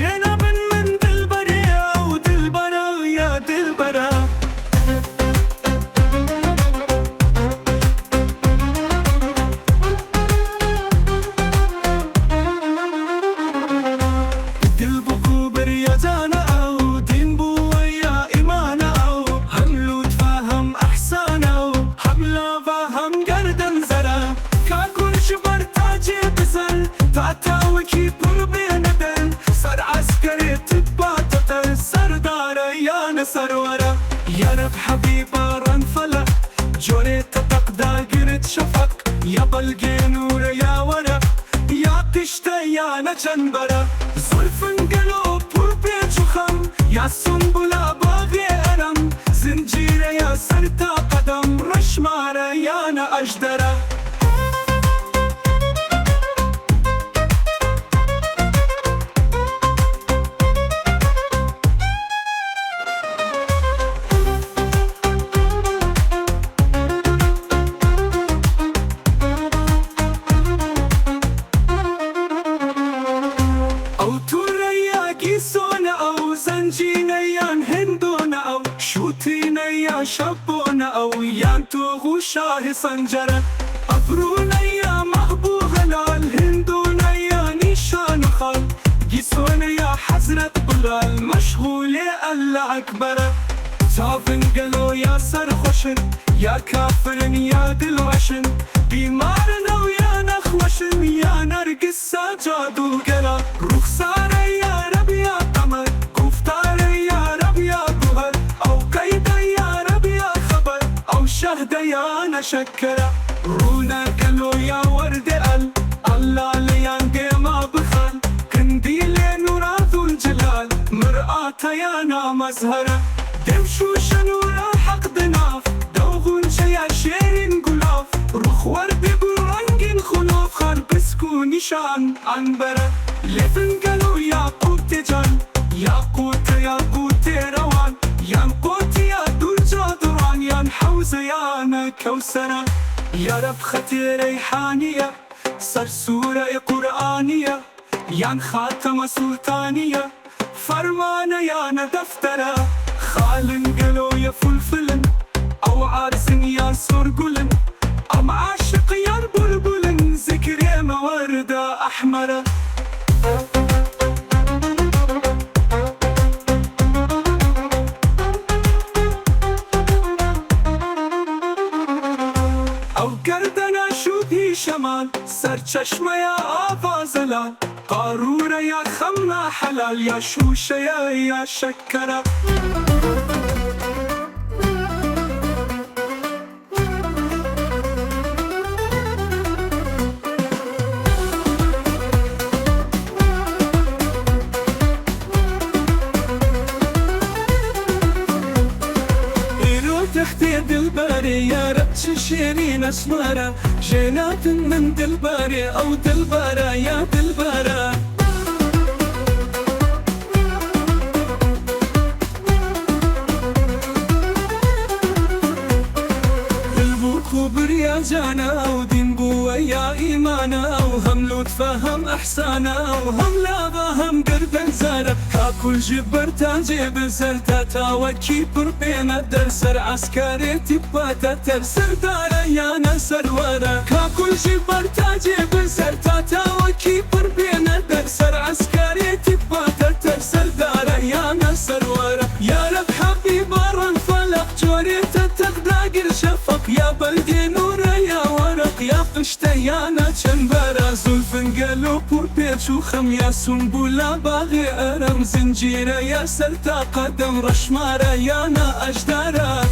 جينا من دلبرة ودلبرة يا دلبرة. دلبو بريازانا أو دينبو ويا إيمانا أو هملو تفاهم أحسانا أو حملا فاهم قردن زرا كاكل شبر تاجي بزل تاتا وكي بربين دل سر عسكري تبا تتل سر دارا يا نسر ورا يا رب حبيبا رنفلا جوري تتقدا قرد شفق يا بلقي نور يا ورا يا قشتا يا نجنبرا زلفن قلوب بربيت وخم يا سنبلا باغي أرم زنجيرة يا سرتا قدم رشمارة يا نا أجدرة. أو توريا كيسونا أو زنجينا يان هندونا أو شوتينا يا شابونا أو يان توغو شاه سنجرة أبرونا يا محبو هلال هندونا يا نيشان خال كيسونا يا حزرة بلال مشغول يا الله أكبر تافن قلو يا سرخوشن يا كافرن يا دلوشن بيمارنا ويا نخوشن يا نرقص سجادو قلا رخصار يا رب يا قمر كفتار يا رب يا بهر أو قيد يا رب يا خبر أو شهد يا نشكرة رونا قلو يا ورد الله ليان قيمة بخال كنديل نورا ذو الجلال مرآة يا نا مزهرة دمشوشن ورا حق دناف دوغون شيا شيرين قلاف روخ ورد برنجين خلاف خال بسكو نشان عنبرة لفن قلو يا قوت جان يا قوت روان يا قوت يا درجة دران يا حوزة يا نا كوسرة يا رب ختي ريحانية سرسورة قرآنية يا خاتم سلطانية فرمانة يا نا دفترة خالن قلو يا فلفلن أو عارسن يا سرقلن أم عاشق يا بلبلن ذكر يا موردة أحمرة. أو قردنا شوبي شمال سر چشمة يا آفازلال قارورة يا خمنا حلال يا شوشة يا شكرة. تختي دلباري يا رب شيرين اسمارة جينات من دلباري أو دلبارة يا دلبارة. دلبوكو بريا جانا أو دين بو يا إيمانا أو هملو تفهم أحسانا أو هم لا فهم قربن زارة كاكل جبر تاجي بزرتا تاوكي بربينا درسر عسكري تباتا ترسر دارا يا نسر ورا كاكل جبر تاجي بزرتا تاوكي بربينا درسر عسكري تباتا ترسر دارا يا نسر ورا يا رب حبيبا رنفلق جوريتا تغداقر شفق يا بلدي نورا يا ورق يا قشتا يا نجنبرا زلفن قلو بربيت وخم يا سنبولا باغي أرم زنجيرة يا سلتا قدم رشمارة يا نا أجدارة.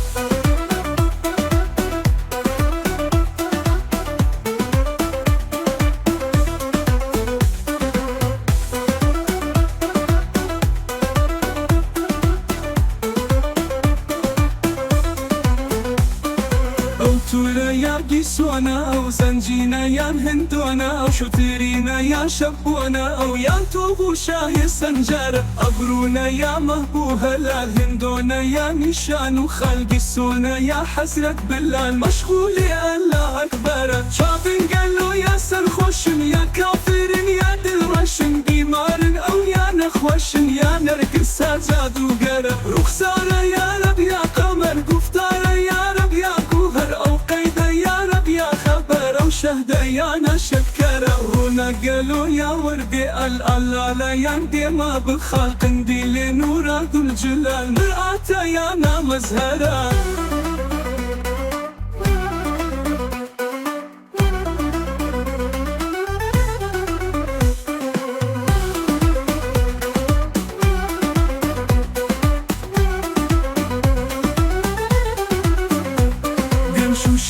تورا يا قيسونا أو زنجينا يا هندونا أو شترينا يا شبونا أو يا توغو شاهي سنجارة أبرونا يا مهبو هلال هندونا يا نشان وخلقي سونا يا حسرة بلال مشغولي الله أكبر شافن قالو يا سرخوشن يا كافرن يا دلرشن بيمارن أو يا نخ خوشن يا نرقص جادوگر رخساره یا رب یا قمر گفتاره یا رب یا گوهر او قیده یا رب یا خبر او شهده یا نشکره هنا قالوا يا وردي الألالا يندي ما بخلق دي لنورا ذو الجلال مرآتا يا نا مزهرة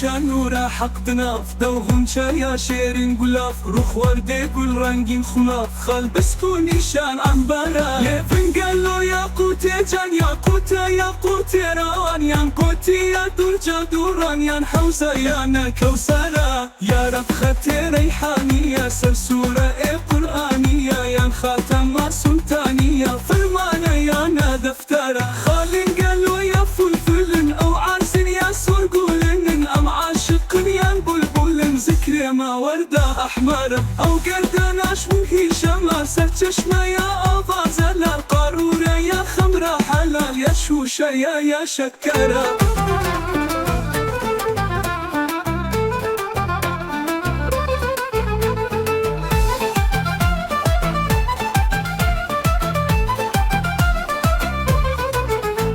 شانورا حقدنا افدوهم يا شيرين قلاف روح وردي قول رنگين خلاف خال بسكوني شان عنبرا لفن قالو يا قوتي جان يا قوتي يا قوتي روان يا قوتي يا درجة دوران يا حوزة يا كوسرا يا رب ختي ريحانية سرسورة قرآنية يا خاتمة سلطانية فرمانة يا دفترة خالين قالو يا فلفلن او عرسن يا سرقولن ام عاشق يا بلبل ذكري ما وردة احمر او قردناش وهي شمع سرچشمة يا ابا زلال قارورة يا خمرة حلال يا شوشة يا شكرة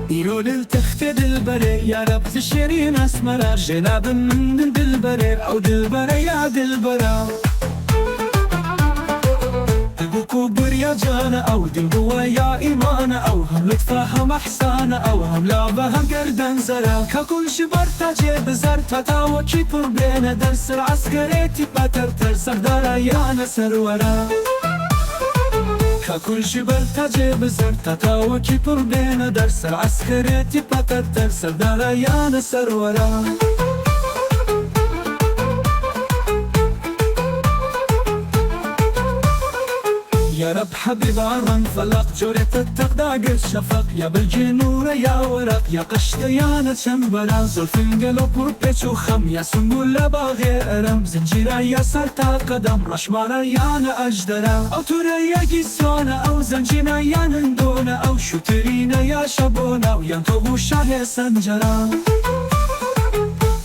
يقول التخت دلبري يا رب تشيرين اسمرا جناب من دلبري او دلبري يا دلبرا دلبكو بريا جانا او دلبوا يا ايمانا او هم لطفها محسانا او هم لعبها قردن زرا ككل شبر تاجي بزر تتاوى كي بروبلينا درس العسكريتي باتر سردارا يا نسر ورا ككل شبر تاجي بزر تتاوى كي بروبلينا درس العسكريتي باتر سردارا يا نسر ورا يا رب حبيب عرن فلق جورة التقداق الشفق يا بالجنورة يا ورق يا قشت يا نتشمبرا زلفين قلو بوربيتش وخم يا سنبول باغي ارم زنجيرة يا سرتا قدم رشمارة يا نأجدرا او تورا يا قيسونا او زنجينا يا نندونا او شوترينا يا شابونا وينطغو شاه سنجرا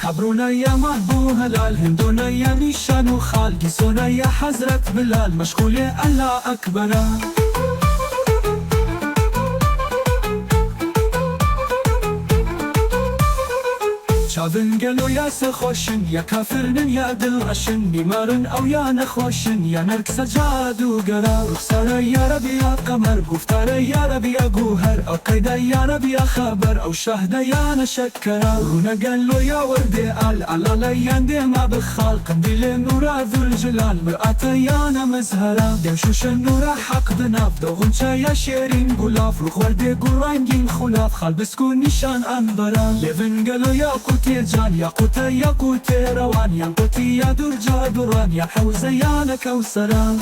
كبرونا يا محبو هلال هندونا يا نيشان وخال قيسونا يا حزرة بلال مشغولة الله أكبرا شابن قالوا يا سخوشن يا كافرن يا دلغشن بمارن او يا نخوشن يا نركس جادو قرا رخصارة يا ربي يا قمر قفتارة يا ربي يا قوهر او قيدة يا ربي يا خبر او شهدة يا نشكرا رونا قالوا يا وردي الألالا يندي ما بخال قنديل نورا ذو الجلال مرآتا يا مزهرة دمشوش النورا حقدنا بدوغنشا يا شيرين قلاف روح وردي قول رنگين خلاف خال بسكون نشان انبرا لفن قالوا يا قوتي جان يا قوتي يا قوتي روان يا قوتي يا درجة دران يا حوزة يا كوسرة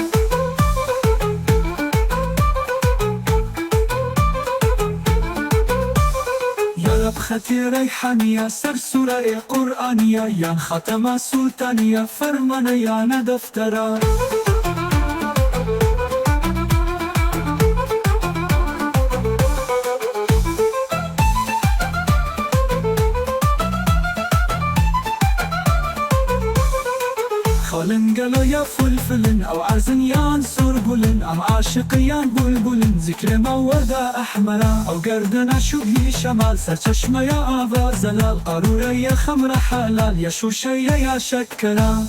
يا رب ختي ريحانية سرسورة قرآنية يا ختمة سلطانية فرمانة يا دفترة خالن قالوا يا فلفلن او عزن يان سربلن ام عاشق يان بلبلن ذكر ما وردة احمرا او قردنا شبهي شمال سرچشمة يا ابا زلال قارورة يا خمرة حلال يا شوشة يا شكرا